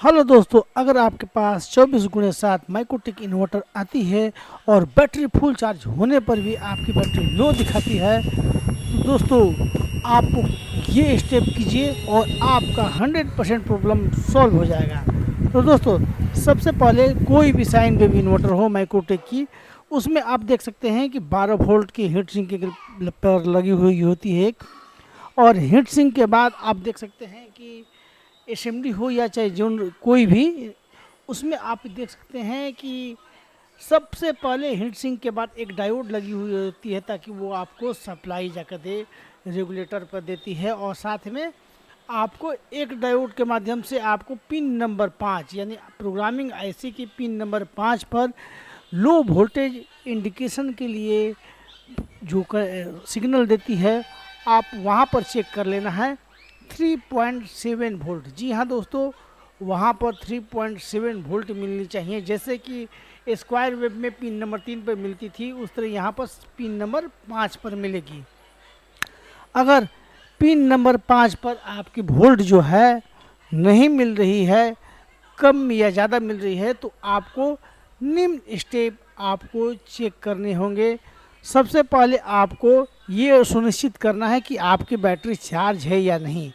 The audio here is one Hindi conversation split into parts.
हेलो दोस्तों, अगर आपके पास 24x7 माइक्रोटिक इन्वर्टर आती है और बैटरी फुल चार्ज होने पर भी आपकी बैटरी लो दिखाती है तो दोस्तों आप ये स्टेप कीजिए और आपका 100% प्रॉब्लम सॉल्व हो जाएगा। तो दोस्तों सबसे पहले कोई भी साइन वेव इन्वर्टर हो माइक्रोटिक की, उसमें आप देख सकते हैं कि 12 वोल्ट की हीट सिंक के पर लगी हुई होती है एक, और हीट सिंक के बाद आप देख सकते हैं कि एसएमडी हो या चाहे जो कोई भी, उसमें आप देख सकते हैं कि सबसे पहले हीट सिंक के बाद एक डायोड लगी हुई होती है ताकि वो आपको सप्लाई जाकर दे, रेगुलेटर पर देती है। और साथ में आपको एक डायोड के माध्यम से आपको पिन नंबर 5 यानी प्रोग्रामिंग आईसी की पिन नंबर 5 पर लो वोल्टेज इंडिकेशन के लिए जो सिग्नल देती है आप वहाँ पर चेक कर लेना है 3.7 वोल्ट। जी हाँ दोस्तों, वहाँ पर 3.7 वोल्ट मिलनी चाहिए। जैसे कि स्क्वायर वेव में पिन नंबर 3 पर मिलती थी, उस तरह यहाँ पर पिन नंबर 5 पर मिलेगी। अगर पिन नंबर 5 पर आपकी वोल्ट जो है नहीं मिल रही है, कम या ज़्यादा मिल रही है, तो आपको निम्न स्टेप आपको चेक करने होंगे। सबसे पहले आपको ये सुनिश्चित करना है कि आपकी बैटरी चार्ज है या नहीं।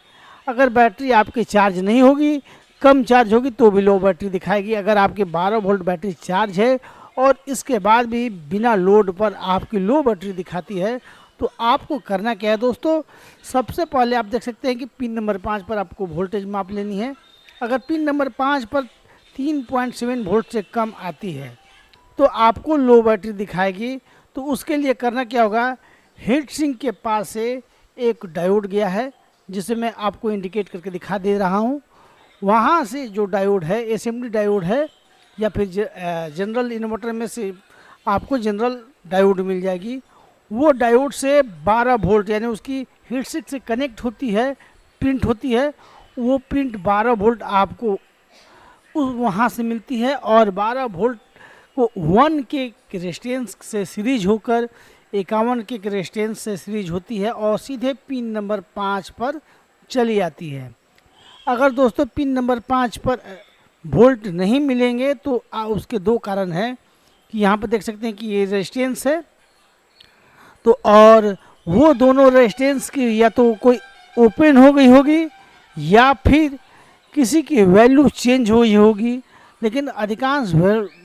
अगर बैटरी आपकी चार्ज नहीं होगी, कम चार्ज होगी तो भी लो बैटरी दिखाएगी। अगर आपकी 12 वोल्ट बैटरी चार्ज है और इसके बाद भी बिना लोड पर आपकी लो बैटरी दिखाती है तो आपको करना क्या है दोस्तों, सबसे पहले आप देख सकते हैं कि पिन नंबर 5 पर आपको वोल्टेज माप लेनी है। अगर पिन नंबर 5 पर 3.7 वोल्ट से कम आती है तो आपको लो बैटरी दिखाएगी। तो उसके लिए करना क्या होगा, हीट सिंक के पास से एक डायोड गया है जिसे मैं आपको इंडिकेट करके दिखा दे रहा हूँ। वहाँ से जो डायोड है एसएमडी डायोड है या फिर जनरल इन्वर्टर में से आपको जनरल डायोड मिल जाएगी। वो डायोड से 12 वोल्ट यानी उसकी हीट सिंक से कनेक्ट होती है, प्रिंट होती है, वो प्रिंट 12 वोल्ट आपको उस वहाँ से मिलती है। और 12 वोल्ट को 1 के रेजिस्टेंस से सीरीज होकर 51 के रेजिस्टेंस से सीरीज होती है और सीधे पिन नंबर 5 पर चली आती है। अगर दोस्तों पिन नंबर 5 पर वोल्ट नहीं मिलेंगे तो उसके दो कारण हैं कि यहाँ पर देख सकते हैं कि ये रेजिस्टेंस है, तो और वो दोनों रेजिस्टेंस की या तो कोई ओपन हो गई होगी या फिर किसी की वैल्यू चेंज हुई होगी। लेकिन अधिकांश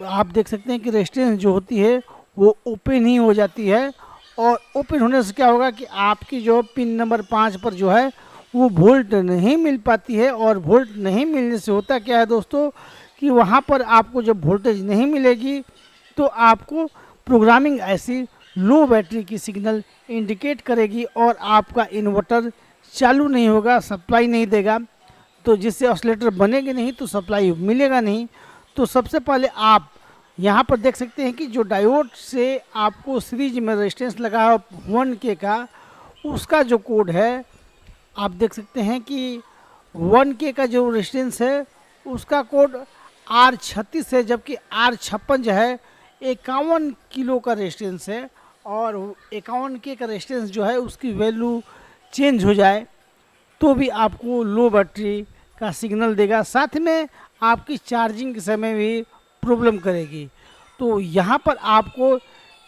आप देख सकते हैं कि रेजिस्टेंस जो होती है वो ओपन ही हो जाती है, और ओपन होने से क्या होगा कि आपकी जो पिन नंबर 5 पर जो है वो वोल्ट नहीं मिल पाती है। और वोल्ट नहीं मिलने से होता क्या है दोस्तों कि वहाँ पर आपको जब वोल्टेज नहीं मिलेगी तो आपको प्रोग्रामिंग ऐसी लो बैटरी की सिग्नल इंडिकेट करेगी और आपका इन्वर्टर चालू नहीं होगा, सप्लाई नहीं देगा, तो जिससे ऑसिलेटर बनेगी नहीं तो सप्लाई मिलेगा नहीं। तो सबसे पहले आप यहाँ पर देख सकते हैं कि जो डायोड से आपको सीरीज में रेजिस्टेंस लगा है 1K का, उसका जो कोड है आप देख सकते हैं कि 1K का जो रेजिस्टेंस है उसका कोड R36 है, जबकि R56 जो है 51 किलो का रेजिस्टेंस है। और 51K का रेजिस्टेंस जो है उसकी वैल्यू चेंज हो जाए तो भी आपको लो बैटरी का सिग्नल देगा, साथ में आपकी चार्जिंग के समय भी प्रॉब्लम करेगी। तो यहाँ पर आपको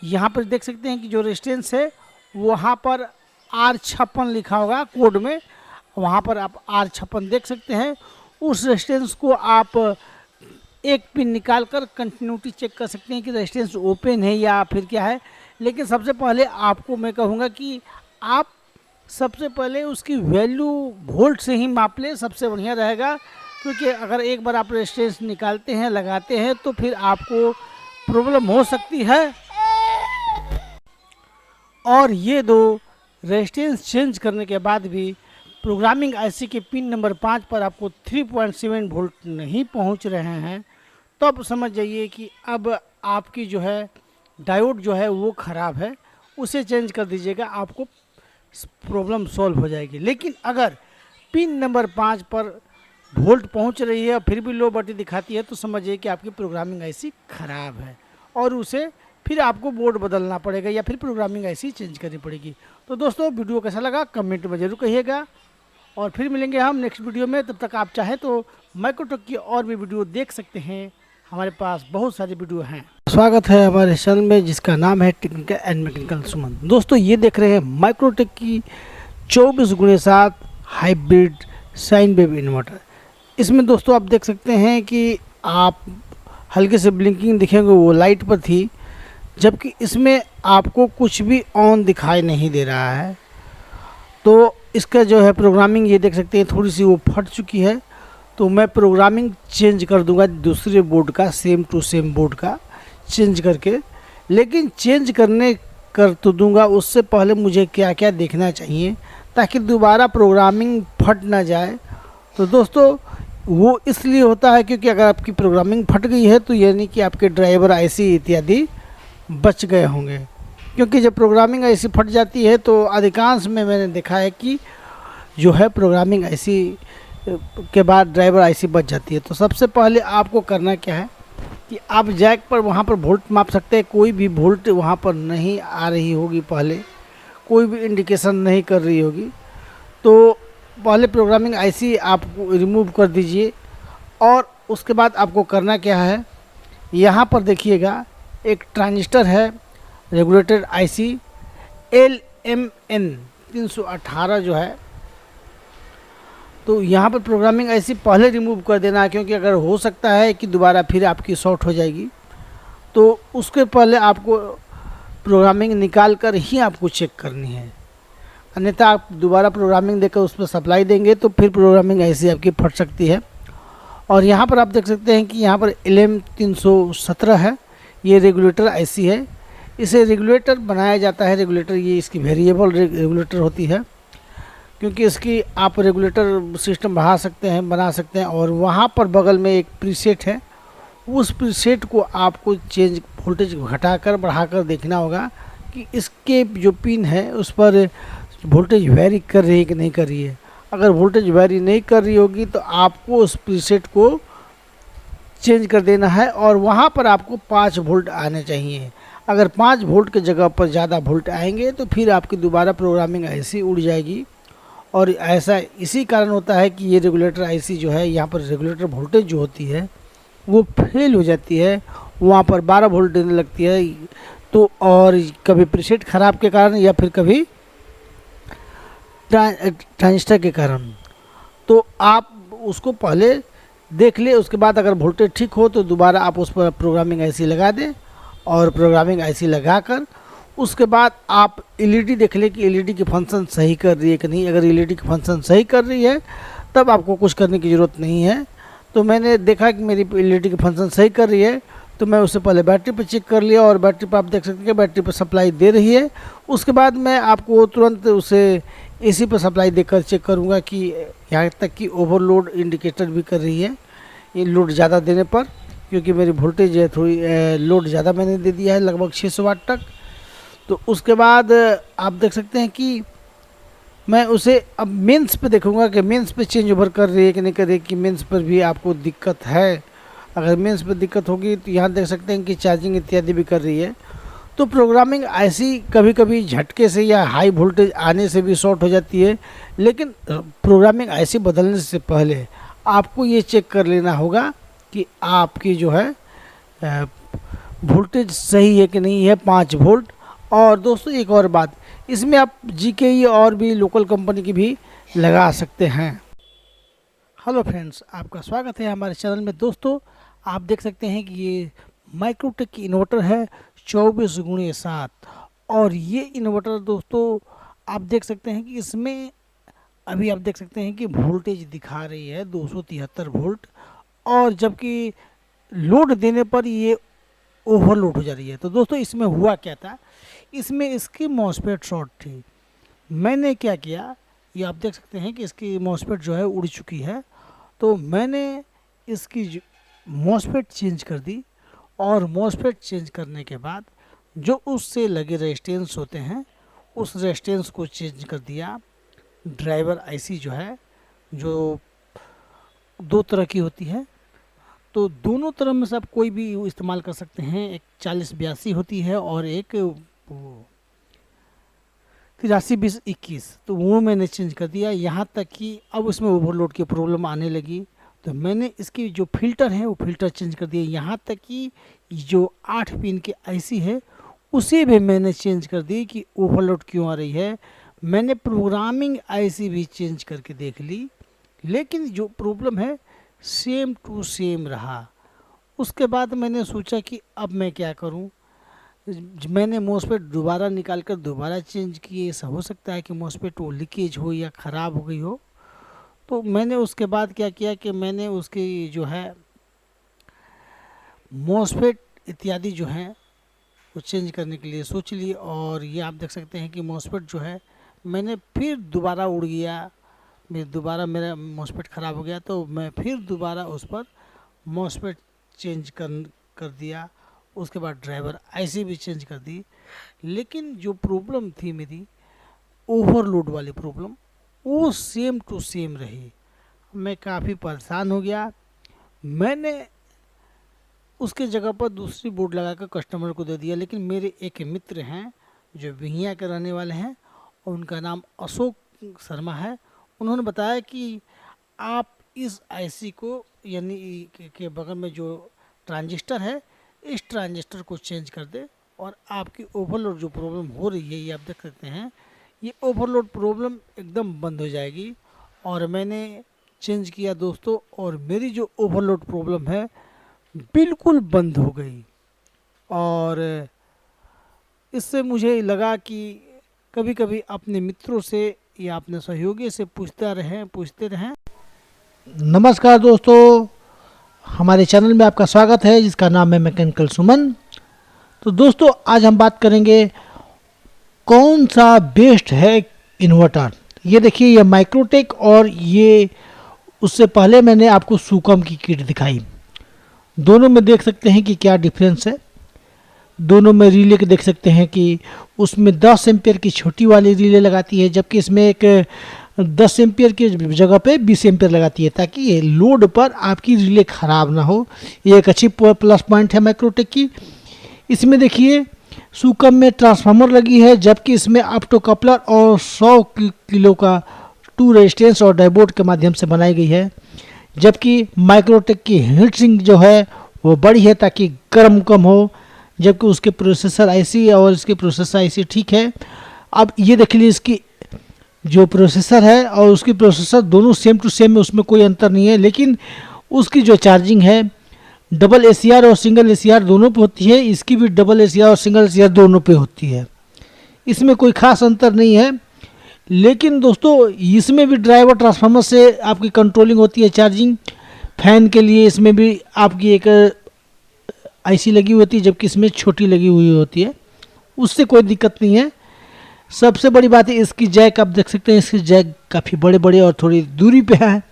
यहाँ पर देख सकते हैं कि जो रेजिस्टेंस है वहाँ पर R56 लिखा होगा कोड में, वहाँ पर आप R56 देख सकते हैं। उस रेजिस्टेंस को आप एक पिन निकाल कर कंटिन्यूटी चेक कर सकते हैं कि रेजिस्टेंस ओपन है या फिर क्या है। लेकिन सबसे पहले आपको मैं कहूँगा कि आप सबसे पहले उसकी वैल्यू वोल्ट से ही माप लें, सबसे बढ़िया रहेगा, क्योंकि अगर एक बार आप रेजिस्टेंस निकालते हैं लगाते हैं तो फिर आपको प्रॉब्लम हो सकती है। और ये दो रेजिस्टेंस चेंज करने के बाद भी प्रोग्रामिंग आईसी के पिन नंबर 5 पर आपको 3.7 वोल्ट नहीं पहुंच रहे हैं, तो अब समझ जाइए कि अब आपकी जो है डायोड जो है वो ख़राब है, उसे चेंज कर दीजिएगा, आपको प्रॉब्लम सॉल्व हो जाएगी। लेकिन अगर पिन नंबर 5 पर वोल्ट पहुंच रही है और फिर भी लो बैटरी दिखाती है तो समझिए कि आपकी प्रोग्रामिंग आईसी ख़राब है और उसे फिर आपको बोर्ड बदलना पड़ेगा या फिर प्रोग्रामिंग आईसी चेंज करनी पड़ेगी। तो दोस्तों वीडियो कैसा लगा कमेंट में ज़रूर कहिएगा और फिर मिलेंगे हम नेक्स्ट वीडियो में। तब तक आप चाहें तो माइक्रोटेक की और भी वीडियो देख सकते हैं, हमारे पास बहुत सारे वीडियो हैं। स्वागत है हमारे चैनल में जिसका नाम है टेक्निकल एंड मैकेनिकल सुमन। दोस्तों ये देख रहे हैं माइक्रोटेक की 24x7 hybrid sine wave inverter. इसमें दोस्तों आप देख सकते हैं कि आप हल्के से ब्लिंकिंग दिखेंगे, वो लाइट पर थी, जबकि इसमें आपको कुछ भी ऑन दिखाई नहीं दे रहा है। तो इसका जो है प्रोग्रामिंग ये देख सकते हैं थोड़ी सी वो फट चुकी है, तो मैं प्रोग्रामिंग चेंज कर दूंगा दूसरे बोर्ड का, सेम टू सेम बोर्ड का चेंज करके। लेकिन चेंज करने कर तो दूंगा, उससे पहले मुझे क्या क्या देखना चाहिए ताकि दोबारा प्रोग्रामिंग फट ना जाए। तो दोस्तों वो इसलिए होता है क्योंकि अगर आपकी प्रोग्रामिंग फट गई है तो यानी कि आपके ड्राइवर आईसी इत्यादि बच गए होंगे। क्योंकि जब प्रोग्रामिंग आईसी फट जाती है तो अधिकांश में मैंने देखा है कि जो है प्रोग्रामिंग आईसी के बाद ड्राइवर आईसी बच जाती है। तो सबसे पहले आपको करना क्या है कि आप जैक पर वहाँ पर वोल्ट माप सकते हैं। कोई भी वोल्ट वहाँ पर नहीं आ रही होगी, पहले कोई भी इंडिकेशन नहीं कर रही होगी, तो पहले प्रोग्रामिंग आईसी आप रिमूव कर दीजिए। और उसके बाद आपको करना क्या है, यहाँ पर देखिएगा एक ट्रांजिस्टर है रेगुलेटेड आईसी LMN 318 जो है, तो यहाँ पर प्रोग्रामिंग आईसी पहले रिमूव कर देना है, क्योंकि अगर हो सकता है कि दोबारा फिर आपकी शॉर्ट हो जाएगी। तो उसके पहले आपको प्रोग्रामिंग निकाल कर ही आपको चेक करनी है, अन्यथा आप दोबारा प्रोग्रामिंग देकर उस पर सप्लाई देंगे तो फिर प्रोग्रामिंग आईसी आपकी फट सकती है। और यहाँ पर आप देख सकते हैं कि यहाँ पर LM317 है, ये रेगुलेटर आईसी है। इसे रेगुलेटर बनाया जाता है, रेगुलेटर ये इसकी वेरिएबल रेगुलेटर होती है, क्योंकि इसकी आप रेगुलेटर सिस्टम बढ़ा सकते हैं, बना सकते हैं। और वहाँ पर बगल में एक प्रीसेट है, उस प्रीसेट को आपको चेंज वोल्टेज घटाकर बढ़ाकर देखना होगा कि इसके जो पिन है उस पर वोल्टेज वेरी कर रही है कि नहीं कर रही है। अगर वोल्टेज वेरी नहीं कर रही होगी तो आपको उस प्रीसेट को चेंज कर देना है, और वहाँ पर आपको 5 वोल्ट आने चाहिए। अगर 5 वोल्ट की जगह पर ज़्यादा वोल्ट आएंगे तो फिर आपकी दोबारा प्रोग्रामिंग आईसी उड़ जाएगी। और ऐसा इसी कारण होता है कि ये रेगुलेटर आईसी जो है, यहाँ पर रेगुलेटर वोल्टेज जो होती है वो फेल हो जाती है, वहाँ पर 12 वोल्ट देने लगती है। तो और कभी प्रीसेट ख़राब के कारण या फिर कभी ट्रांजिस्टर के कारण, तो आप उसको पहले देख ले। उसके बाद अगर वोल्टेज ठीक हो तो दोबारा आप उस पर प्रोग्रामिंग आईसी लगा दें, और प्रोग्रामिंग आईसी लगाकर उसके बाद आप एलईडी देख लें कि एलईडी की फंक्शन सही कर रही है कि नहीं। अगर एलईडी की फंक्शन सही कर रही है तब आपको कुछ करने की ज़रूरत नहीं है। तो मैंने देखा कि मेरी एलईडी की फंक्शन सही कर रही है, तो मैं उससे पहले बैटरी पर चेक कर लिया, और बैटरी पर आप देख सकते हैं बैटरी पर सप्लाई दे रही है। उसके बाद मैं आपको तुरंत उसे एसी पर सप्लाई देकर चेक करूँगा कि यहाँ तक कि ओवरलोड इंडिकेटर भी कर रही है, ये लोड ज़्यादा देने पर, क्योंकि मेरी वोल्टेज है थोड़ी लोड ज़्यादा मैंने दे दिया है, लगभग 600 वाट तक। तो उसके बाद आप देख सकते हैं कि मैं उसे अब मेंस पे देखूंगा कि मेंस पे चेंज ओवर कर रही है कि नहीं कर रही है, कि मेंस पर भी आपको दिक्कत है। अगर मेंस पर दिक्कत होगी तो यहाँ देख सकते हैं कि चार्जिंग इत्यादि भी कर रही है। तो प्रोग्रामिंग आईसी कभी कभी झटके से या हाई वोल्टेज आने से भी शॉर्ट हो जाती है, लेकिन प्रोग्रामिंग आईसी बदलने से पहले आपको ये चेक कर लेना होगा कि आपकी जो है वोल्टेज सही है कि नहीं है, 5 वोल्ट। और दोस्तों एक और बात, इसमें आप जीकेई और भी लोकल कंपनी की भी लगा सकते हैं। हेलो फ्रेंड्स, आपका स्वागत है हमारे चैनल में। दोस्तों आप देख सकते हैं कि ये माइक्रोटेक की इन्वर्टर है 24x7, और ये इन्वर्टर दोस्तों आप देख सकते हैं कि इसमें अभी आप देख सकते हैं कि वोल्टेज दिखा रही है 273 वोल्ट, और जबकि लोड देने पर ये ओवरलोड हो जा रही है। तो दोस्तों इसमें हुआ क्या था, इसमें इसकी मॉसफेट शॉर्ट थी। मैंने क्या किया, ये आप देख सकते हैं कि इसकी मॉसफेट जो है उड़ चुकी है, तो मैंने इसकी मॉसफेट चेंज कर दी, और मॉसफेट चेंज करने के बाद जो उससे लगे रेजिस्टेंस होते हैं उस रेजिस्टेंस को चेंज कर दिया। ड्राइवर आईसी जो है, जो 2 तरह की होती है, तो दोनों तरह में से आप कोई भी इस्तेमाल कर सकते हैं। एक 4082 होती है और एक 832021, तो वो मैंने चेंज कर दिया। यहाँ तक कि अब उसमें ओवरलोड की प्रॉब्लम आने लगी, तो मैंने इसकी जो फ़िल्टर है वो फ़िल्टर चेंज कर दिया। यहाँ तक कि जो 8 पिन की आईसी है उसे भी मैंने चेंज कर दी कि ओवरलोड क्यों आ रही है। मैंने प्रोग्रामिंग आईसी भी चेंज करके देख ली, लेकिन जो प्रॉब्लम है सेम टू सेम रहा। उसके बाद मैंने सोचा कि अब मैं क्या करूं। मैंने मॉसफेट दोबारा निकाल कर दोबारा चेंज किए। ऐसा हो सकता है कि मॉसफेट वो लीकेज हो या ख़राब हो गई हो। तो मैंने उसके बाद क्या किया कि मैंने उसकी जो है मॉसफेट इत्यादि जो है वो चेंज करने के लिए सोच ली। और ये आप देख सकते हैं कि मॉसफेट जो है मैंने फिर दोबारा उड़ गया। दोबारा मेरा मॉसफेट ख़राब हो गया, तो मैं फिर दोबारा उस पर मॉसफेट चेंज कर दिया। उसके बाद ड्राइवर आईसी भी चेंज कर दी। लेकिन जो प्रॉब्लम थी मेरी ओवरलोड वाली प्रॉब्लम, वो सेम टू सेम रही। मैं काफ़ी परेशान हो गया। मैंने उसके जगह पर दूसरी बोर्ड लगाकर कस्टमर को दे दिया। लेकिन मेरे एक मित्र हैं जो विहिया के रहने वाले हैं और उनका नाम अशोक शर्मा है। उन्होंने बताया कि आप इस आईसी को यानी के बगल में जो ट्रांजिस्टर है इस ट्रांजिस्टर को चेंज कर दे और आपकी ओवरलोड जो प्रॉब्लम हो रही है, ये आप देख सकते हैं, ये ओवरलोड प्रॉब्लम एकदम बंद हो जाएगी। और मैंने चेंज किया दोस्तों, और मेरी जो ओवरलोड प्रॉब्लम है बिल्कुल बंद हो गई। और इससे मुझे लगा कि कभी कभी अपने मित्रों से या अपने सहयोगी से पूछते रहें। नमस्कार दोस्तों, हमारे चैनल में आपका स्वागत है जिसका नाम है मैकेनिकल सुमन। तो दोस्तों आज हम बात करेंगे कौन सा बेस्ट है इन्वर्टर। ये देखिए, ये माइक्रोटेक और ये उससे पहले मैंने आपको सुकम की किट दिखाई। दोनों में देख सकते हैं कि क्या डिफरेंस है। दोनों में रिले के देख सकते हैं कि उसमें 10 एम्पियर की छोटी वाली रिले लगाती है, जबकि इसमें एक 10 एम्पियर की जगह पे 20 एम्पियर लगाती है, ताकि ये लोड पर आपकी रिले ख़राब ना हो। ये एक अच्छी प्लस पॉइंट है माइक्रोटेक की। इसमें देखिए सुकम में ट्रांसफार्मर लगी है, जबकि इसमें ऑप्टो कपलर और 100 किलो का 2 रेजिस्टेंस और डाइबोर्ड के माध्यम से बनाई गई है। जबकि माइक्रोटेक की हीट सिंक जो है वो बड़ी है ताकि गर्म कम हो, जबकि उसके प्रोसेसर आईसी और इसके प्रोसेसर आईसी ठीक है। अब ये देख लीजिए, इसकी जो प्रोसेसर है और उसकी प्रोसेसर दोनों सेम टू सेम है, उसमें कोई अंतर नहीं है। लेकिन उसकी जो चार्जिंग है डबल एसीआर और सिंगल एसीआर दोनों पे होती है। इसकी भी डबल एसीआर और सिंगल एसीआर दोनों पे होती है। इसमें कोई ख़ास अंतर नहीं है। लेकिन दोस्तों इसमें भी ड्राइवर ट्रांसफार्मर से आपकी कंट्रोलिंग होती है चार्जिंग। फैन के लिए इसमें भी आपकी एक आईसी लगी हुई होती है, जबकि इसमें छोटी लगी हुई होती है। उससे कोई दिक्कत नहीं है। सबसे बड़ी बात है इसकी जैक, आप देख सकते हैं इसकी जैक काफ़ी बड़े बड़े और थोड़ी दूरी पे है,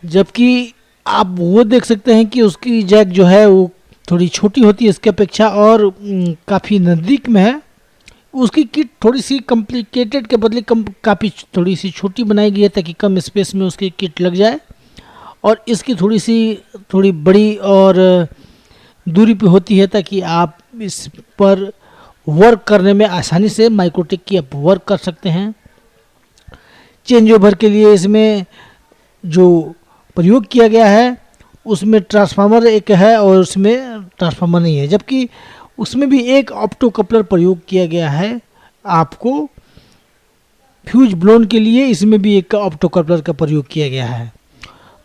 जबकि आप वो देख सकते हैं कि उसकी जैक जो है वो थोड़ी छोटी होती है इसके अपेक्षा और काफ़ी नज़दीक में है। उसकी किट थोड़ी सी कॉम्प्लिकेटेड के बदले काफ़ी थोड़ी सी छोटी बनाई गई है ताकि कम स्पेस में उसकी किट लग जाए। और इसकी थोड़ी बड़ी और दूरी पे होती है ताकि आप इस पर वर्क करने में आसानी से माइक्रोटेक की आप वर्क कर सकते हैं। चेंज ओवर के लिए इसमें जो प्रयोग किया गया है उसमें ट्रांसफार्मर एक है और उसमें ट्रांसफार्मर नहीं है, जबकि उसमें भी एक ऑप्टो कपलर प्रयोग किया गया है आपको फ्यूज ब्लोन के लिए। इसमें भी एक ऑप्टो कपलर का प्रयोग किया गया है।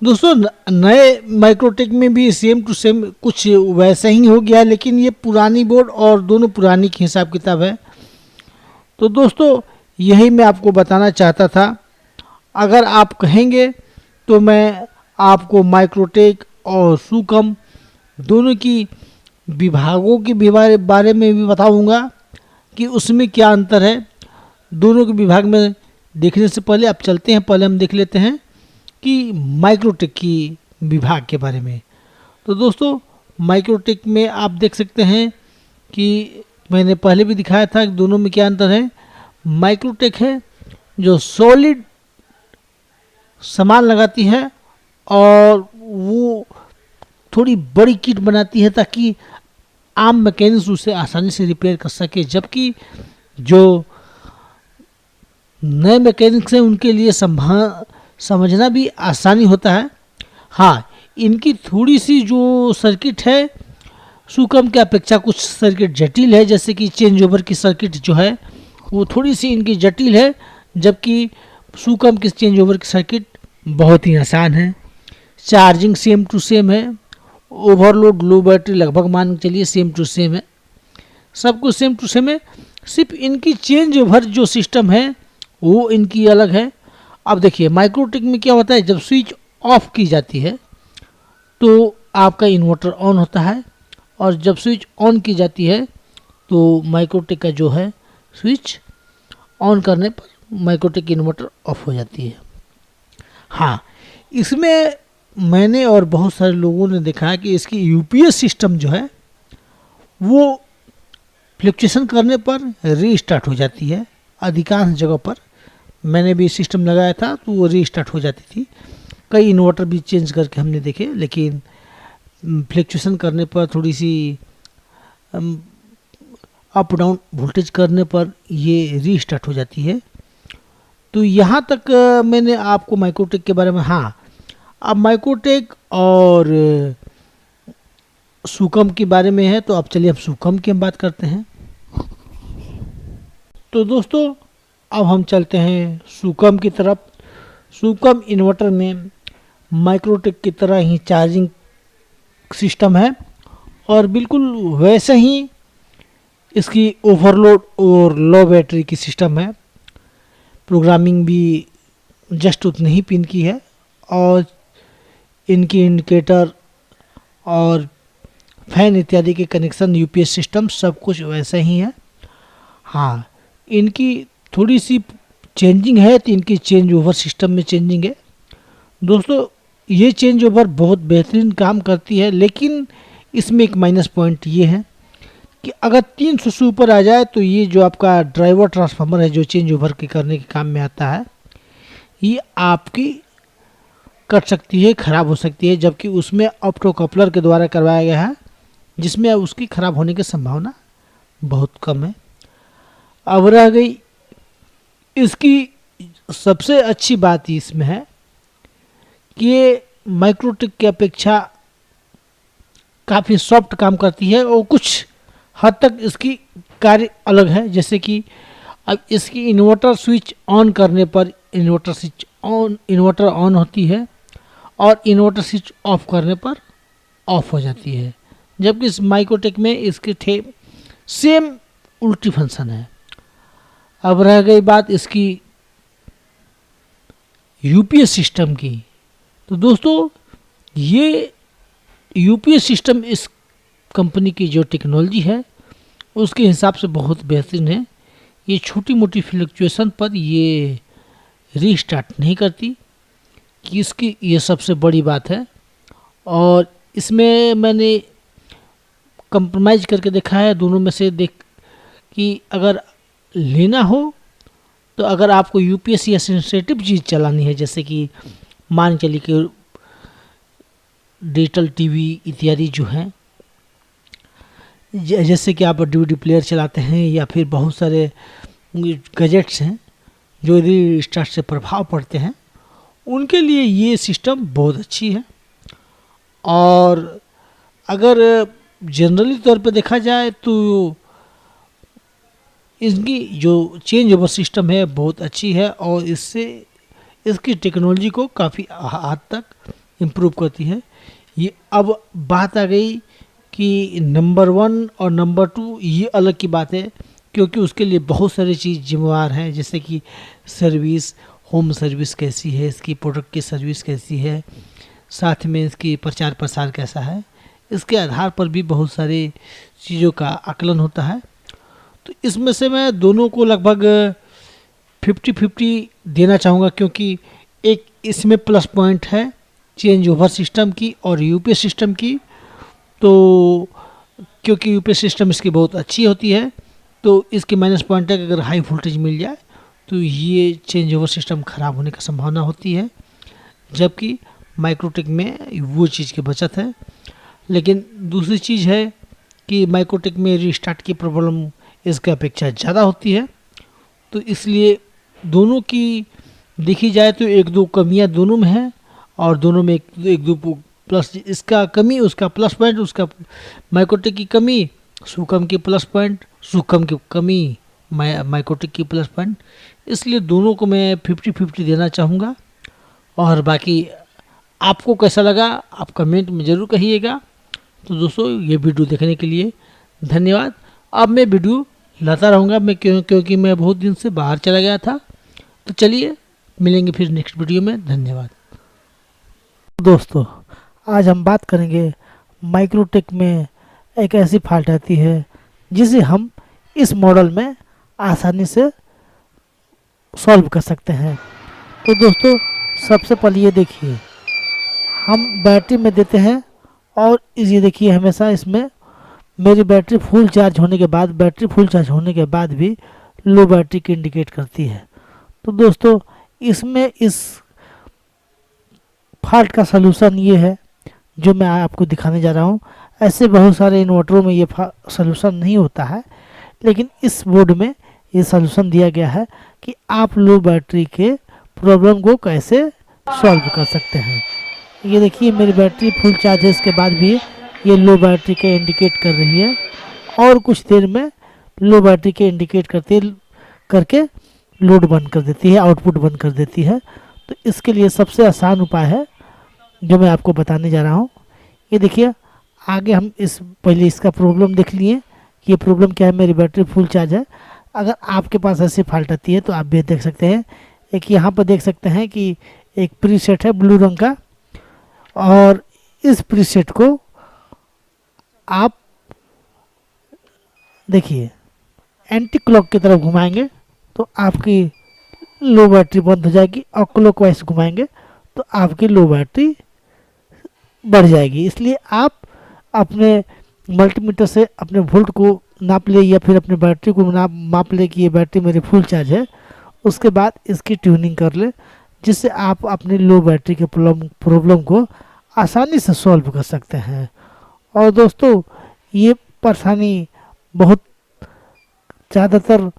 दोस्तों नए माइक्रोटेक में भी सेम टू सेम कुछ वैसा ही हो गया है, लेकिन ये पुरानी बोर्ड और दोनों पुरानी की हिसाब किताब है। तो दोस्तों यही मैं आपको बताना चाहता था। अगर आप कहेंगे तो मैं आपको माइक्रोटेक और सुकम दोनों की विभागों के बारे में भी बताऊंगा कि उसमें क्या अंतर है। दोनों के विभाग में देखने से पहले आप चलते हैं, पहले हम देख लेते हैं कि माइक्रोटेक की विभाग के बारे में। तो दोस्तों माइक्रोटेक में आप देख सकते हैं कि मैंने पहले भी दिखाया था कि दोनों में क्या अंतर है। माइक्रोटेक है जो सॉलिड सामान लगाती है और वो थोड़ी बड़ी किट बनाती है ताकि आम मैकेनिक्स उसे आसानी से रिपेयर कर सके, जबकि जो नए मैकेनिक्स हैं उनके लिए समझना भी आसानी होता है। हाँ, इनकी थोड़ी सी जो सर्किट है सुकम के अपेक्षा कुछ सर्किट जटिल है, जैसे कि चेंज ओवर की सर्किट जो है वो थोड़ी सी इनकी जटिल है, जबकि सुकम की चेंज ओवर की सर्किट बहुत ही आसान है। चार्जिंग सेम टू सेम है, ओवरलोड लो बैटरी लगभग मान के चलिए सेम टू सेम है, सब कुछ सेम टू सेम है। सिर्फ इनकी चेंज ओवर जो सिस्टम है वो इनकी अलग है। अब देखिए माइक्रोटेक में क्या होता है, जब स्विच ऑफ की जाती है तो आपका इन्वर्टर ऑन होता है, और जब स्विच ऑन की जाती है तो माइक्रोटेक का जो है स्विच ऑन करने पर माइक्रोटेक इन्वर्टर ऑफ हो जाती है। हाँ, इसमें मैंने और बहुत सारे लोगों ने देखा है कि इसकी यूपीएस सिस्टम जो है वो फ्लक्चुएशन करने पर रीस्टार्ट हो जाती है। अधिकांश जगह पर मैंने भी सिस्टम लगाया था तो वो रीस्टार्ट हो जाती थी। कई इन्वर्टर भी चेंज करके हमने देखे, लेकिन फ्लक्चुएशन करने पर थोड़ी सी अप डाउन वोल्टेज करने पर ये रीस्टार्ट हो जाती है। तो यहाँ तक मैंने आपको माइक्रोटेक के बारे में। हाँ, अब माइक्रोटेक और सुकम के बारे में है, तो अब चलिए हम सुकम की हम बात करते हैं। तो दोस्तों अब हम चलते हैं सुकम की तरफ। सुकम इन्वर्टर में माइक्रोटेक की तरह ही चार्जिंग सिस्टम है, और बिल्कुल वैसे ही इसकी ओवरलोड और लो बैटरी की सिस्टम है। प्रोग्रामिंग भी जस्ट उतनी ही पिन की है, और इनकी इंडिकेटर और फैन इत्यादि के कनेक्शन यूपीएस सिस्टम सब कुछ वैसे ही है। हाँ, इनकी थोड़ी सी चेंजिंग है, तो इनकी चेंज ओवर सिस्टम में चेंजिंग है। दोस्तों ये चेंज ओवर बहुत बेहतरीन काम करती है, लेकिन इसमें एक माइनस पॉइंट ये है कि अगर 300 से ऊपर आ जाए तो ये जो आपका ड्राइवर ट्रांसफार्मर है जो चेंज ओवर के करने के काम में आता है, ये आपकी कट सकती है, ख़राब हो सकती है, जबकि उसमें ऑप्टो कपलर के द्वारा करवाया गया है, जिसमें उसकी ख़राब होने की संभावना बहुत कम है। अब रह गई इसकी सबसे अच्छी बात इसमें है कि ये माइक्रोटेक की अपेक्षा काफ़ी सॉफ्ट काम करती है, और कुछ हद तक इसकी कार्य अलग है। जैसे कि अब इसकी इन्वर्टर स्विच ऑन करने पर इन्वर्टर ऑन होती है, और इन्वर्टर स्विच ऑफ करने पर ऑफ हो जाती है, जबकि इस माइक्रोटेक में इसके सेम उल्टी फंक्शन है। अब रह गई बात इसकी यूपीएस सिस्टम की। तो दोस्तों ये यूपीएस सिस्टम इस कंपनी की जो टेक्नोलॉजी है उसके हिसाब से बहुत बेहतरीन है। ये छोटी मोटी फ्लक्चुएशन पर ये रीस्टार्ट नहीं करती, कि इसकी ये सबसे बड़ी बात है। और इसमें मैंने कंप्रोमाइज़ करके देखा है दोनों में से, देख कि अगर लेना हो तो अगर आपको यूपीएस या सेंसिटिव चीज़ चलानी है, जैसे कि मान चलिए कि डिजिटल टीवी इत्यादि जो हैं, जैसे कि आप डीवीडी प्लेयर चलाते हैं या फिर बहुत सारे गैजेट्स हैं जो रीस्टार्ट से प्रभाव पड़ते हैं, उनके लिए ये सिस्टम बहुत अच्छी है। और अगर जनरली तौर पे देखा जाए तो इसकी जो चेंज ओवर सिस्टम है बहुत अच्छी है, और इससे इसकी टेक्नोलॉजी को काफ़ी हद तक इम्प्रूव करती है। ये अब बात आ गई कि नंबर 1 और नंबर 2 ये अलग की बात है, क्योंकि उसके लिए बहुत सारी चीज़ जिम्मेवार हैं, जैसे कि सर्विस, होम सर्विस कैसी है, इसकी प्रोडक्ट की सर्विस कैसी है, साथ में इसकी प्रचार प्रसार कैसा है, इसके आधार पर भी बहुत सारी चीज़ों का आकलन होता है। तो इसमें से मैं दोनों को लगभग 50-50 देना चाहूँगा, क्योंकि एक इसमें प्लस पॉइंट है चेंज ओवर सिस्टम की और यूपीएस सिस्टम की। तो क्योंकि यूपीएस सिस्टम इसकी बहुत अच्छी होती है, तो इसकी माइनस पॉइंट है कि अगर हाई वोल्टेज मिल जाए तो ये चेंज ओवर सिस्टम ख़राब होने की संभावना होती है, जबकि माइक्रोटेक में वो चीज़ की बचत है। लेकिन दूसरी चीज़ है कि माइक्रोटेक में रीस्टार्ट की प्रॉब्लम इसके अपेक्षा ज़्यादा होती है, तो इसलिए दोनों की देखी जाए तो एक दो कमियां दोनों में है, और दोनों में एक दो प्लस, इसका कमी उसका प्लस पॉइंट, उसका माइक्रोटेक की कमी सुकम की प्लस पॉइंट, सुकम की कमी माइक्रोटेक की प्लस पॉइंट। इसलिए दोनों को मैं 50-50 देना चाहूँगा। और बाकी आपको कैसा लगा आप कमेंट में ज़रूर कहिएगा। तो दोस्तों ये वीडियो देखने के लिए धन्यवाद। अब मैं वीडियो लाता रहूँगा मैं क्योंकि मैं बहुत दिन से बाहर चला गया था। तो चलिए मिलेंगे फिर नेक्स्ट वीडियो में। धन्यवाद। दोस्तों आज हम बात करेंगे माइक्रोटेक में एक ऐसी फॉल्ट आती है जिसे हम इस मॉडल में आसानी से सॉल्व कर सकते हैं। तो दोस्तों सबसे पहले ये देखिए, हम बैटरी में देते हैं और ये देखिए हमेशा इसमें मेरी बैटरी फुल चार्ज होने के बाद, बैटरी फुल चार्ज होने के बाद भी लो बैटरी की इंडिकेट करती है। तो दोस्तों इसमें इस फॉल्ट का सलूशन ये है जो मैं आपको दिखाने जा रहा हूँ। ऐसे बहुत सारे इन्वर्टरों में ये सलूशन नहीं होता है, लेकिन इस बोर्ड में ये सलूशन दिया गया है कि आप लो बैटरी के प्रॉब्लम को कैसे सॉल्व कर सकते हैं। ये देखिए मेरी बैटरी फुल चार्ज है, इसके बाद भी ये लो बैटरी के इंडिकेट कर रही है और कुछ देर में लो बैटरी के इंडिकेट करके लोड बंद कर देती है, आउटपुट बंद कर देती है। तो इसके लिए सबसे आसान उपाय है जो मैं आपको बताने जा रहा हूँ। ये देखिए आगे हम पहले इसका प्रॉब्लम देख लिए कि ये प्रॉब्लम क्या है। मेरी बैटरी फुल चार्ज है। अगर आपके पास ऐसी फॉल्ट आती है तो आप भी देख सकते हैं। एक यहाँ पर देख सकते हैं कि एक प्रीसेट है ब्लू रंग का, और इस प्रीसेट को आप देखिए एंटी क्लॉक की तरफ घुमाएंगे तो आपकी लो बैटरी बंद हो जाएगी, और क्लॉक वाइज घुमाएंगे तो आपकी लो बैटरी बढ़ जाएगी। इसलिए आप अपने मल्टीमीटर से अपने वोल्ट को नाप ले या फिर अपने बैटरी को माप ले कि ये बैटरी मेरी फुल चार्ज है। उसके बाद इसकी ट्यूनिंग कर ले, जिससे आप अपने लो बैटरी के प्रॉब्लम को आसानी से सॉल्व कर सकते हैं। और दोस्तों ये परेशानी बहुत ज़्यादातर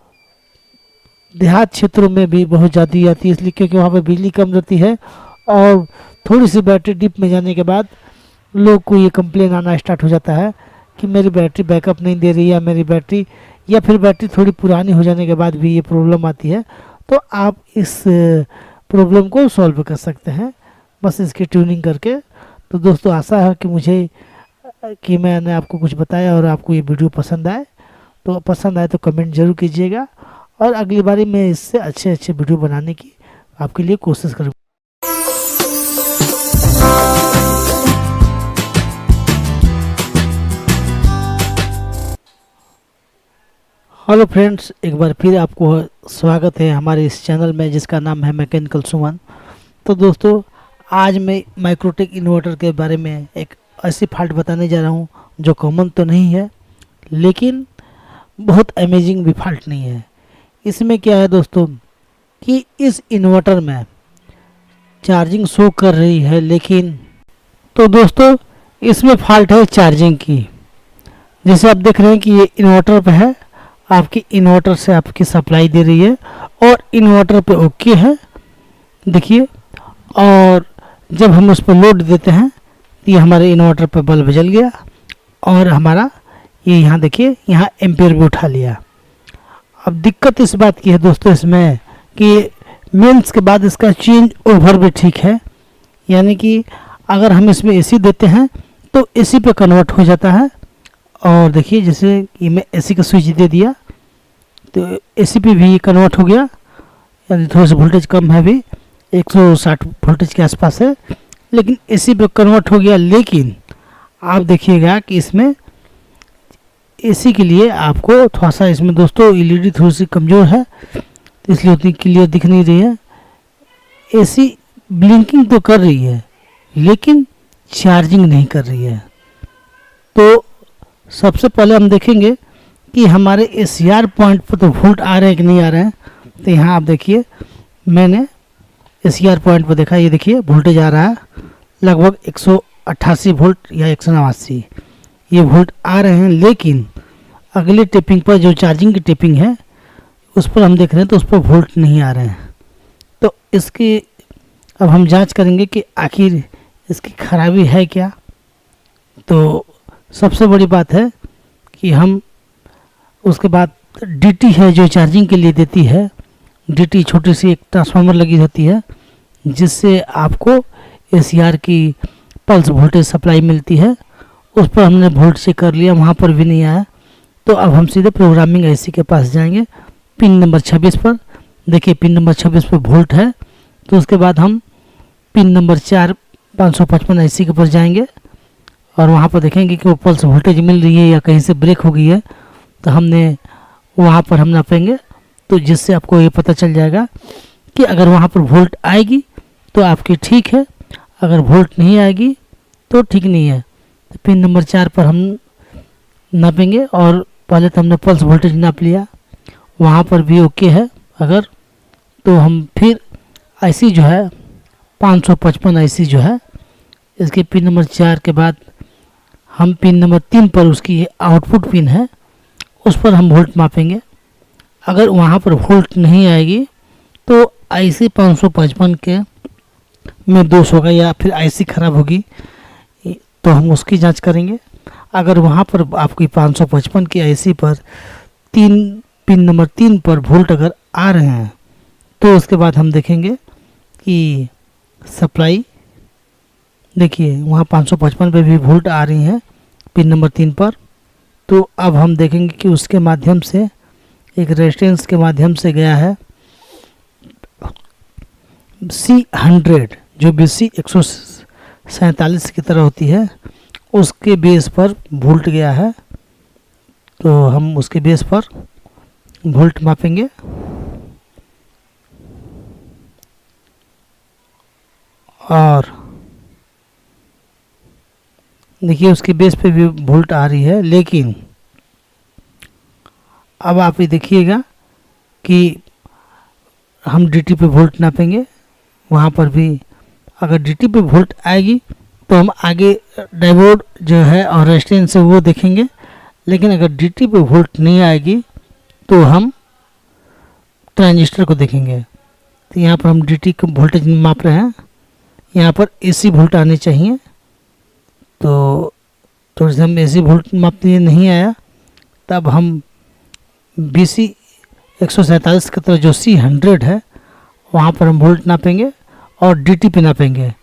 देहात क्षेत्रों में भी बहुत ज़्यादा आती है, इसलिए क्योंकि वहाँ पे बिजली कम रहती है और थोड़ी सी बैटरी डिप में जाने के बाद लोग को ये कंप्लेन आना स्टार्ट हो जाता है कि मेरी बैटरी बैकअप नहीं दे रही है, मेरी बैटरी, या फिर बैटरी थोड़ी पुरानी हो जाने के बाद भी ये प्रॉब्लम आती है। तो आप इस प्रॉब्लम को सॉल्व कर सकते हैं बस इसकी ट्यूनिंग करके। तो दोस्तों आशा है कि मैंने आपको कुछ बताया और आपको ये वीडियो पसंद आए। तो पसंद आए तो कमेंट ज़रूर कीजिएगा, और अगली बारी मैं इससे अच्छे वीडियो बनाने की आपके लिए कोशिश करूँगा। हेलो फ्रेंड्स, एक बार फिर आपको स्वागत है हमारे इस चैनल में जिसका नाम है मैकेनिकल सुमन। तो दोस्तों आज मैं माइक्रोटेक इन्वर्टर के बारे में एक ऐसी फॉल्ट बताने जा रहा हूँ जो कॉमन तो नहीं है, लेकिन बहुत अमेजिंग भी फॉल्ट नहीं है। इसमें क्या है दोस्तों कि इस इन्वर्टर में चार्जिंग शो कर रही है, लेकिन तो दोस्तों इसमें फॉल्ट है चार्जिंग की। जैसे आप देख रहे हैं कि ये इन्वर्टर पे है, आपकी इन्वर्टर से आपकी सप्लाई दे रही है और इन्वर्टर पे ओके है देखिए। और जब हम उस पर लोड देते हैं तो ये हमारे इन्वर्टर पे बल्ब जल गया और हमारा ये यहाँ देखिए यहाँ एम्पियर भी उठा लिया। अब दिक्कत इस बात की है दोस्तों इसमें कि मेंस के बाद इसका चेंज ओवर भी ठीक है, यानी कि अगर हम इसमें एसी देते हैं तो एसी पे कन्वर्ट हो जाता है। और देखिए जैसे कि मैं एसी का स्विच दे दिया तो एसी पे भी कन्वर्ट हो गया, यानी थोड़ा सा वोल्टेज कम है, भी 160 वोल्टेज के आसपास है, लेकिन एसी पे कन्वर्ट हो गया। लेकिन आप देखिएगा कि इसमें एसी के लिए आपको थोड़ा सा इसमें दोस्तों एलईडी थोड़ी सी कमज़ोर है, इसलिए उतनी क्लियर दिख नहीं रही है। एसी ब्लिंकिंग तो कर रही है लेकिन चार्जिंग नहीं कर रही है। तो सबसे पहले हम देखेंगे कि हमारे एसीआर पॉइंट पर तो वोल्ट आ रहे हैं कि नहीं आ रहे हैं। तो यहाँ आप देखिए मैंने एसीआर पॉइंट पर देखा, ये देखिए वोल्टेज आ रहा है लगभग 188 वोल्ट या 189 ये वोल्ट आ रहे हैं। लेकिन अगले टेपिंग पर जो चार्जिंग की टेपिंग है उस पर हम देख रहे हैं तो उस पर वोल्ट नहीं आ रहे हैं। तो इसकी अब हम जांच करेंगे कि आखिर इसकी खराबी है क्या। तो सबसे बड़ी बात है कि हम उसके बाद डीटी है जो चार्जिंग के लिए देती है, डीटी छोटी सी एक ट्रांसफार्मर लगी होती है जिससे आपको एसीआर की पल्स वोल्टेज सप्लाई मिलती है। उस पर हमने वोल्ट चेक कर लिया, वहाँ पर भी नहीं आया। तो अब हम सीधे प्रोग्रामिंग आईसी के पास जाएंगे, पिन नंबर 26 पर। देखिए पिन नंबर 26 पर वोल्ट है। तो उसके बाद हम पिन नंबर 4 555 आईसी के पास जाएंगे और वहाँ पर देखेंगे कि वो पल्स वोल्टेज मिल रही है या कहीं से ब्रेक हो गई है। तो हमने वहाँ पर हम नापेंगे, तो जिससे आपको ये पता चल जाएगा कि अगर वहाँ पर वोल्ट आएगी तो आपकी ठीक है, अगर वोल्ट नहीं आएगी तो ठीक नहीं है। तो पिन नंबर 4 पर हम नापेंगे और पहले तो हमने पल्स वोल्टेज नाप लिया, वहाँ पर भी ओके है। अगर तो हम फिर आईसी जो है 555 आईसी जो है इसके पिन नंबर 4 के बाद हम पिन नंबर 3 पर उसकी आउटपुट पिन है उस पर हम वोल्ट मापेंगे। अगर वहाँ पर वोल्ट नहीं आएगी तो आईसी 555 के में दोष होगा या फिर आईसी खराब होगी, तो हम उसकी जांच करेंगे। अगर वहाँ पर आपकी 555 की आईसी पर पिन नंबर 3 पर वोल्ट अगर आ रहे हैं तो उसके बाद हम देखेंगे कि सप्लाई, देखिए वहाँ 555 पे भी वोल्ट आ रही हैं पिन नंबर 3 पर। तो अब हम देखेंगे कि उसके माध्यम से एक रेजिस्टेंस के माध्यम से गया है C100 जो BC 147 की तरह होती है, उसके बेस पर वोल्ट गया है। तो हम उसके बेस पर वोल्ट मापेंगे और देखिए उसके बेस पे भी वोल्ट आ रही है। लेकिन अब आप ये देखिएगा कि हम डीटी पे वोल्ट नापेंगे, वहाँ पर भी अगर डीटी पे वोल्ट आएगी तो हम आगे डायोड जो है और रेजिस्टेंस है वो देखेंगे। लेकिन अगर डीटी पे वोल्ट नहीं आएगी तो हम ट्रांजिस्टर को देखेंगे। तो यहाँ पर हम डीटी का वोल्टेज माप रहे हैं, यहाँ पर एसी वोल्ट आने चाहिए। तो थोड़ी सी हम एसी वोल्ट मापते हैं, नहीं आया, तब हम BC 147 की तरह जो C100 है वहाँ पर हम वोल्ट नापेंगे और DT पे नापेंगे।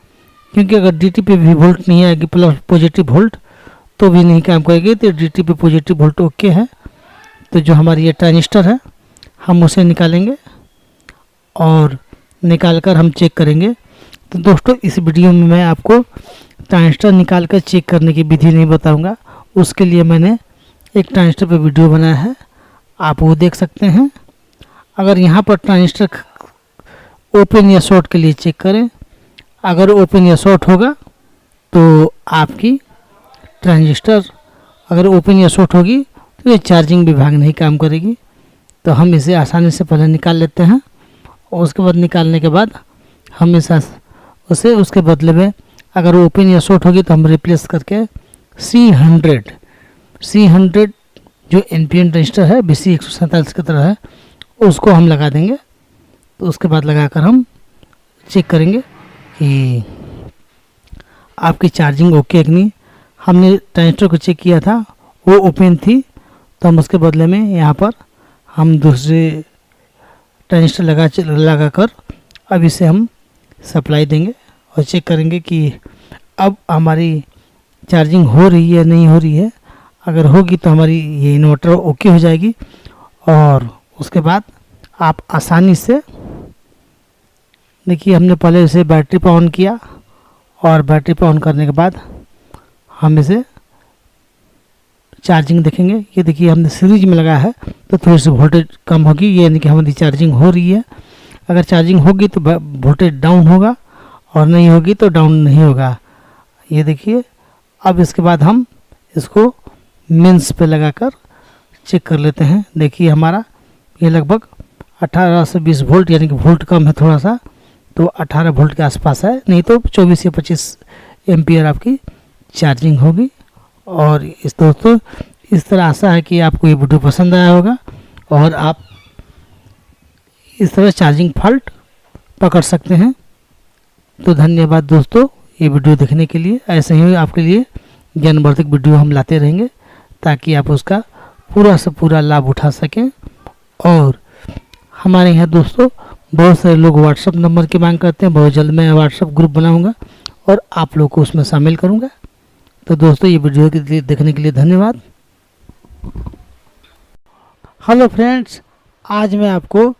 क्योंकि अगर DT पे भी वोल्ट नहीं आएगी प्लस पॉजिटिव वोल्ट तो भी नहीं काम करेगी। तो DT पे पॉजिटिव वोल्ट ओके है। तो जो हमारी ये ट्रांजिस्टर है हम उसे निकालेंगे और निकाल कर हम चेक करेंगे। तो दोस्तों इस वीडियो में मैं आपको ट्रांजिस्टर निकाल कर चेक करने की विधि नहीं बताऊंगा, उसके लिए मैंने एक ट्रांजिस्टर पे वीडियो बनाया है, आप वो देख सकते हैं। अगर यहाँ पर ट्रांजिस्टर ओपन या शॉर्ट के लिए चेक करें, अगर ओपन या शॉर्ट होगा तो आपकी ट्रांजिस्टर अगर ओपन या शॉर्ट होगी तो ये चार्जिंग विभाग नहीं काम करेगी। तो हम इसे आसानी से पहले निकाल लेते हैं और उसके बाद निकालने के बाद हम उसे उसके बदले में अगर ओपन या शॉर्ट होगी तो हम रिप्लेस करके C100 जो NPN रजिस्टर है BC 147 की तरह है उसको हम लगा देंगे। तो उसके बाद लगाकर हम चेक करेंगे कि आपकी चार्जिंग ओके है कि नहीं। हमने ट्रांजिस्टर को चेक किया था वो ओपन थी, तो हम उसके बदले में यहाँ पर हम दूसरे ट्रांजिस्टर लगाकर अब इसे हम सप्लाई देंगे और चेक करेंगे कि अब हमारी चार्जिंग हो रही है नहीं हो रही है। अगर होगी तो हमारी ये इन्वर्टर ओके हो जाएगी और उसके बाद आप आसानी से देखिए हमने पहले इसे बैटरी पे ऑन किया और बैटरी पे ऑन करने के बाद हम इसे चार्जिंग देखेंगे। ये देखिए हमने सीरीज में लगाया है तो थोड़ी सी वोल्टेज कम होगी, ये यानी कि हमारी चार्जिंग हो रही है। अगर चार्जिंग होगी तो वोल्टेज डाउन होगा और नहीं होगी तो डाउन नहीं होगा। ये देखिए अब इसके बाद हम इसको मेंस पे लगाकर चेक कर लेते हैं। देखिए हमारा ये लगभग 18 से 20 वोल्ट यानी कि वोल्ट कम है थोड़ा सा, तो 18 वोल्ट के आसपास है, नहीं तो 24 या 25 एम्पियर आपकी चार्जिंग होगी। और दोस्तों इस तरह आशा है कि आपको ये वीडियो पसंद आया होगा और आप इस तरह चार्जिंग फॉल्ट पकड़ सकते हैं। तो धन्यवाद दोस्तों ये वीडियो देखने के लिए। ऐसे ही आपके लिए ज्ञानवर्धक वीडियो हम लाते रहेंगे ताकि आप उसका पूरा से पूरा लाभ उठा सकें। और हमारे यहाँ दोस्तों बहुत सारे लोग व्हाट्सअप नंबर की मांग करते हैं। बहुत जल्द मैं व्हाट्सअप ग्रुप बनाऊंगा और आप लोग को उसमें शामिल करूंगा। तो दोस्तों ये वीडियो देखने के लिए धन्यवाद। हेलो फ्रेंड्स, आज मैं आपको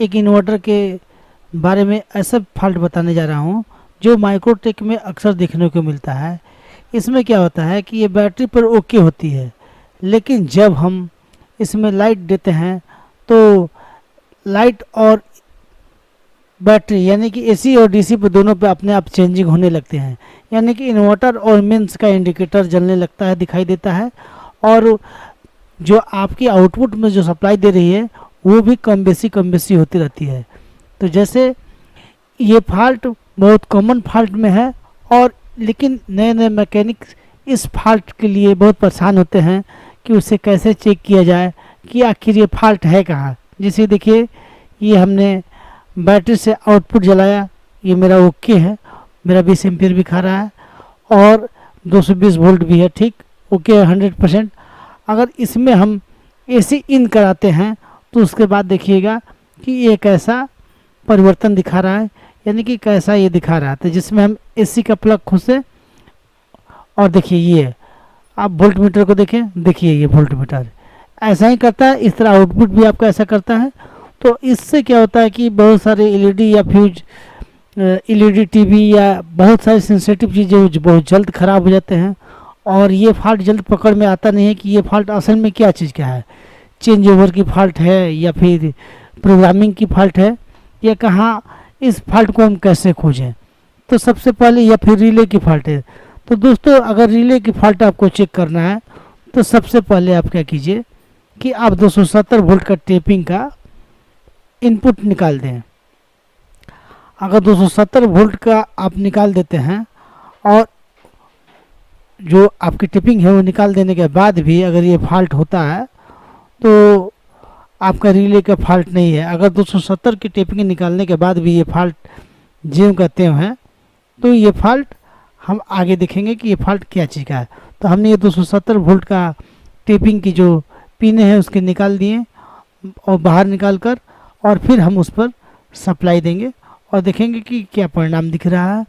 एक इन्वर्टर के बारे में ऐसा फॉल्ट बताने जा रहा हूँ जो माइक्रोटेक में अक्सर देखने को मिलता है। इसमें क्या होता है कि ये बैटरी पर ओके होती है, लेकिन जब हम इसमें लाइट देते हैं तो लाइट और बैटरी यानी कि एसी और डीसी पर दोनों पे अपने आप चेंजिंग होने लगते हैं। यानी कि इन्वर्टर और मेंस का इंडिकेटर जलने लगता है, दिखाई देता है, और जो आपकी आउटपुट में जो सप्लाई दे रही है वो भी कम बेसी होती रहती है। तो जैसे ये फॉल्ट बहुत कॉमन फॉल्ट में है, और लेकिन नए नए मैकेनिक इस फॉल्ट के लिए बहुत परेशान होते हैं कि उसे कैसे चेक किया जाए कि आखिर ये फॉल्ट है कहाँ। जैसे देखिए ये हमने बैटरी से आउटपुट जलाया, ये मेरा ओके है, मेरा 20 एम्पीयर भी खा रहा है और 220 वोल्ट भी है, ठीक ओके 100%। अगर इसमें हम एसी इन कराते हैं तो उसके बाद देखिएगा कि ये कैसा परिवर्तन दिखा रहा है, यानी कि कैसा ये दिखा रहा है। तो जिसमें हम एसी का प्लग खुसे और देखिए ये आप वोल्ट मीटर को देखें, देखिए ये वोल्ट मीटर ऐसा ही करता है। इस तरह आउटपुट भी आपका ऐसा करता है। तो इससे क्या होता है कि बहुत सारे एलईडी या फ्यूज एलईडी टीवी या बहुत सारी सेंसिटिव चीज़ें बहुत जल्द ख़राब हो जाते हैं। और ये फॉल्ट जल्द पकड़ में आता नहीं है कि ये फॉल्ट असल में क्या चीज़ का है, चेंज ओवर की फॉल्ट है या फिर प्रोग्रामिंग की फॉल्ट है, या कहाँ इस फॉल्ट को हम कैसे खोजें। तो सबसे पहले या फिर रिले की फॉल्ट है। तो दोस्तों अगर रिले की फॉल्ट आपको चेक करना है तो सबसे पहले आप क्या कीजिए कि आप 270 वोल्ट का टेपिंग का इनपुट निकाल दें। अगर 270 वोल्ट का आप निकाल देते हैं और जो आपकी टिपिंग है वो निकाल देने के बाद भी अगर ये फॉल्ट होता है तो आपका रिले का फॉल्ट नहीं है। अगर 270 की टिपिंग निकालने के बाद भी ये फॉल्ट ज्यों का त्यों है तो ये फॉल्ट हम आगे देखेंगे कि ये फॉल्ट क्या चीज़ का है। तो हमने ये 270 वोल्ट का टेपिंग की जो पिने हैं उसके निकाल दिए और बाहर निकाल कर, और फिर हम उस पर सप्लाई देंगे और देखेंगे कि क्या परिणाम दिख रहा है।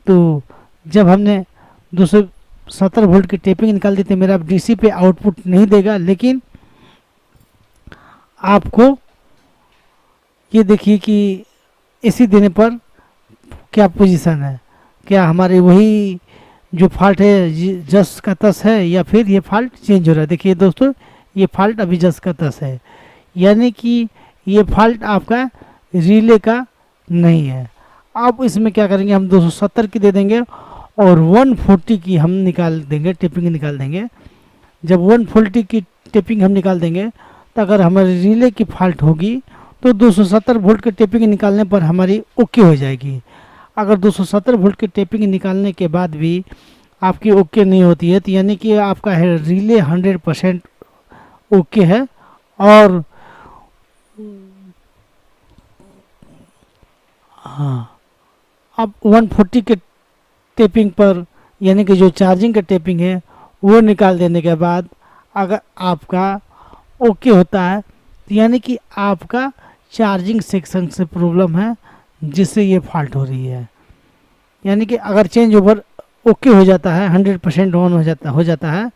तो जब हमने 270 वोल्ट की टेपिंग निकाल दी तो मेरा डीसी पे आउटपुट नहीं देगा, लेकिन आपको ये देखिए कि एसी देने पर क्या पोजीशन है, क्या हमारे वही जो फॉल्ट है जस का तस है या फिर ये फॉल्ट चेंज हो रहा है। देखिए दोस्तों ये फॉल्ट अभी जस का तस है, यानी कि ये फॉल्ट आपका रिले का नहीं है। अब इसमें क्या करेंगे, हम 270 की दे देंगे और 140 की हम निकाल देंगे, टिपिंग निकाल देंगे। जब 140 की टिपिंग हम निकाल देंगे तो अगर हमारे रिले की फॉल्ट होगी तो 270 वोल्ट की टिपिंग निकालने पर हमारी ओके हो जाएगी। अगर 270 वोल्ट की टिपिंग निकालने के बाद भी आपकी ओके नहीं होती है तो यानी कि आपका है रिले 100% ओके है। और हाँ, अब 140 के टेपिंग पर यानी कि जो चार्जिंग का टेपिंग है वो निकाल देने के बाद अगर आपका ओके होता है तो यानी कि आपका चार्जिंग सेक्शन से प्रॉब्लम है जिससे ये फॉल्ट हो रही है। यानी कि अगर चेंज ओवर ओके हो जाता है 100% ऑन हो जाता है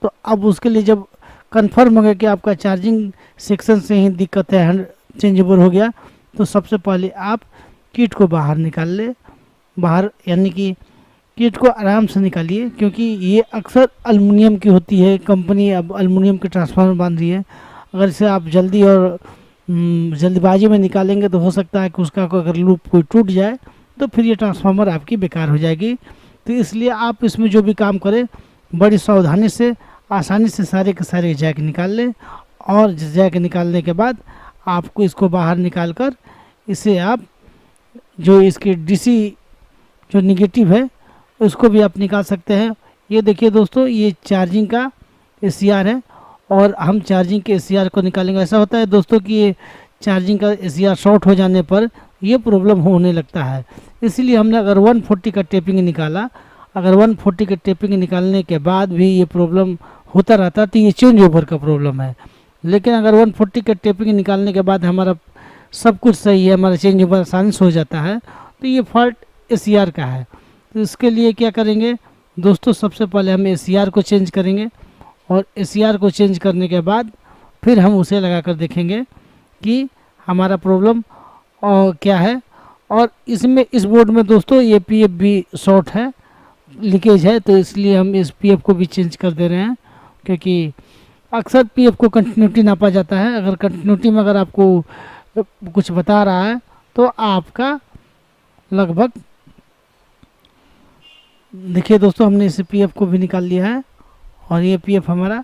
तो अब उसके लिए जब कंफर्म हो गया कि आपका चार्जिंग सेक्शन से ही दिक्कत है, चेंज ओवर हो गया, तो सबसे पहले आप किट को बाहर निकाल ले। बाहर यानी कि किट को आराम से निकालिए, क्योंकि ये अक्सर एल्युमिनियम की होती है। कंपनी अब एल्युमिनियम के ट्रांसफार्मर बांध रही है। अगर इसे आप जल्दी और जल्दबाजी में निकालेंगे तो हो सकता है कि उसका अगर लूप कोई टूट जाए तो फिर ये ट्रांसफार्मर आपकी बेकार हो जाएगी। तो इसलिए आप इसमें जो भी काम करें बड़ी सावधानी से आसानी से सारे के सारे जैक निकाल लें, और जैक निकालने के बाद आपको इसको बाहर निकाल कर इसे आप जो इसके डीसी जो निगेटिव है उसको भी आप निकाल सकते हैं। ये देखिए दोस्तों ये चार्जिंग का एसीआर है और हम चार्जिंग के एसीआर को निकालेंगे। ऐसा होता है दोस्तों कि ये चार्जिंग का एसीआर शॉर्ट हो जाने पर ये प्रॉब्लम होने लगता है। इसीलिए हमने अगर 140 का टेपिंग निकाला, अगर 140 के टेपिंग निकालने के बाद भी ये प्रॉब्लम होता रहता तो ये चेंज ओवर का प्रॉब्लम है। लेकिन अगर 140 के टेपिंग निकालने के बाद हमारा सब कुछ सही है, हमारा चेंज ओवर आसानी से हो जाता है, तो ये फॉल्ट एसीआर का है। तो इसके लिए क्या करेंगे दोस्तों, सबसे पहले हम एसीआर को चेंज करेंगे और एसीआर को चेंज करने के बाद फिर हम उसे लगा कर देखेंगे कि हमारा प्रॉब्लम क्या है। और इसमें इस बोर्ड में दोस्तों ये पीएफ भी शॉर्ट है, लीकेज है, तो इसलिए हम इस पीएफ को भी चेंज कर दे रहे हैं, क्योंकि अक्सर पीएफ को कंटिन्यूटी नापा जाता है। अगर कंटिन्यूटी में अगर आपको कुछ बता रहा है तो आपका लगभग, देखिए दोस्तों हमने इस पीएफ को भी निकाल लिया है और ये पीएफ हमारा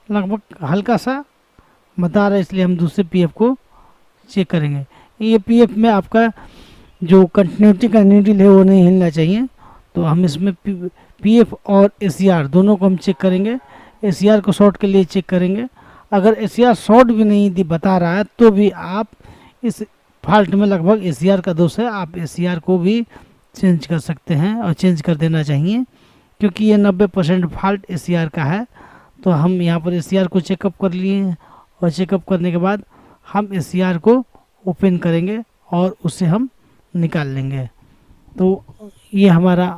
लगभग हल्का सा बता रहा है, इसलिए हम दूसरे पीएफ को चेक करेंगे। ये पीएफ में आपका जो कंटिन्यूटी का नीडल है वो नहीं हिलना चाहिए, तो हम इसमें पीएफ और एसीआर दोनों को हम चेक करेंगे। एसीआर को शॉर्ट के लिए चेक करेंगे। अगर एसीआर शॉर्ट भी नहीं बता रहा है तो भी आप इस फॉल्ट में लगभग एसीआर का दोष है, आप एसीआर को भी चेंज कर सकते हैं और चेंज कर देना चाहिए, क्योंकि ये 90% फॉल्ट एसीआर का है। तो हम यहाँ पर एसीआर को चेकअप कर लिए और चेकअप करने के बाद हम एसीआर को ओपन करेंगे और उसे हम निकाल लेंगे। तो ये हमारा,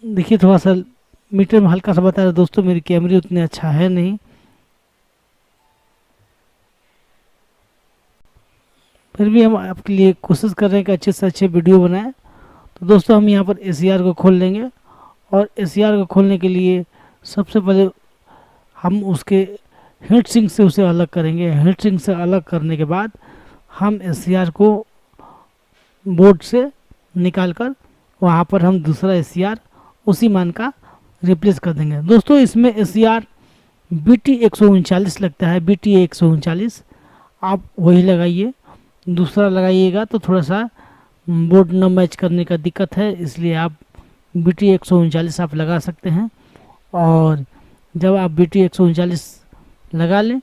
देखिए थोड़ा सा मीटर में हल्का सा बता रहा है दोस्तों, मेरी कैमरे उतने अच्छा है नहीं, फिर भी हम आपके लिए कोशिश कर रहे हैं कि अच्छे से अच्छे वीडियो बनाएं। तो दोस्तों हम यहाँ पर एसीआर को खोल लेंगे और एसीआर को खोलने के लिए सबसे पहले हम उसके हीट सिंक से उसे अलग करेंगे। हीट सिंक से अलग करने के बाद हम एसीआर को बोर्ड से निकाल कर वहाँ पर हम दूसरा एसीआर उसी मान का रिप्लेस कर देंगे। दोस्तों इसमें एसीआर BT 139 लगता है, BT 139 आप वही लगाइए, दूसरा लगाइएगा तो थोड़ा सा बोर्ड न मैच करने का दिक्कत है, इसलिए आप BT 139 आप लगा सकते हैं। और जब आप BT 139 लगा लें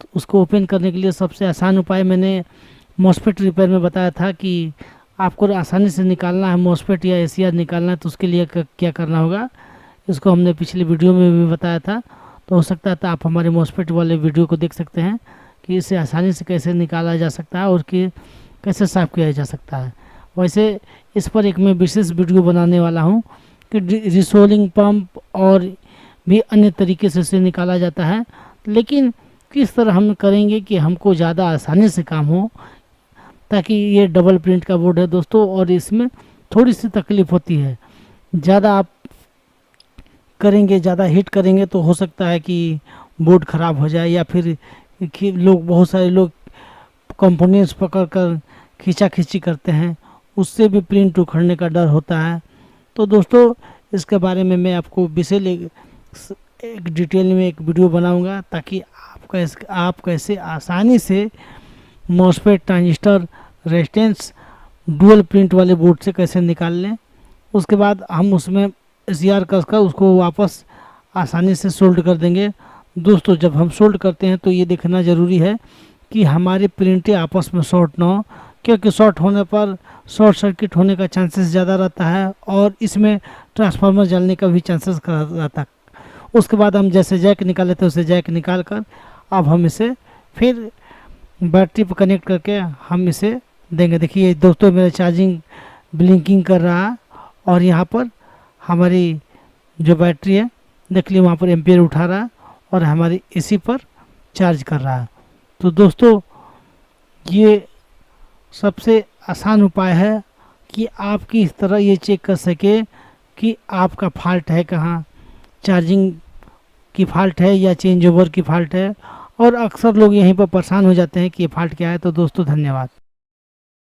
तो उसको ओपन करने के लिए सबसे आसान उपाय मैंने मॉसफेट रिपेयर में बताया था कि आपको आसानी से निकालना है मॉसफेट या एसीआर निकालना है, तो उसके लिए क्या करना होगा, इसको हमने पिछले वीडियो में भी बताया था। तो हो सकता है तो आप हमारे मॉसफेट वाले वीडियो को देख सकते हैं कि इसे आसानी से कैसे निकाला जा सकता है और कि कैसे साफ़ किया जा सकता है। वैसे इस पर एक मैं विशेष वीडियो बनाने वाला हूं कि रिसोलिंग पंप और भी अन्य तरीके से इसे निकाला जाता है, लेकिन किस तरह हम करेंगे कि हमको ज़्यादा आसानी से काम हो, ताकि ये डबल प्रिंट का बोर्ड है दोस्तों और इसमें थोड़ी सी तकलीफ़ होती है। ज़्यादा आप करेंगे, ज़्यादा हीट करेंगे तो हो सकता है कि बोर्ड ख़राब हो जाए, या फिर बहुत सारे लोग कंपोनेंट्स पकड़ कर खींचा खींची करते हैं, उससे भी प्रिंट उखड़ने का डर होता है। तो दोस्तों इसके बारे में मैं आपको विशेष एक डिटेल में एक वीडियो बनाऊंगा, ताकि आप कैसे आसानी से MOSFET transistor resistance dual print वाले बोर्ड से कैसे निकाल लें। उसके बाद हम उसमें एसीआर कसकर उसको वापस आसानी से सोल्ड कर देंगे। दोस्तों जब हम सोल्ड करते हैं तो ये देखना ज़रूरी है कि हमारी प्रिंटें आपस में शॉर्ट ना हो, क्योंकि शॉर्ट होने पर शॉर्ट सर्किट होने का चांसेस ज़्यादा रहता है और इसमें ट्रांसफार्मर जलने का भी चांसेस रहता है। उसके बाद हम जैसे जैक निकाले थे उसे जैक निकाल कर अब हम इसे फिर बैटरी पर कनेक्ट करके हम इसे देंगे। देखिए दोस्तों मेरा चार्जिंग ब्लिंकिंग कर रहा है और यहाँ पर हमारी जो बैटरी है देख ली वहाँ पर एम्पियर उठा रहा है और हमारी एसी पर चार्ज कर रहा है। तो दोस्तों ये सबसे आसान उपाय है कि आप किस तरह ये चेक कर सके कि आपका फॉल्ट है कहाँ, चार्जिंग की फॉल्ट है या चेंज ओवर की फॉल्ट है। और अक्सर लोग यहीं पर परेशान हो जाते हैं कि ये फॉल्ट क्या है। तो दोस्तों धन्यवाद।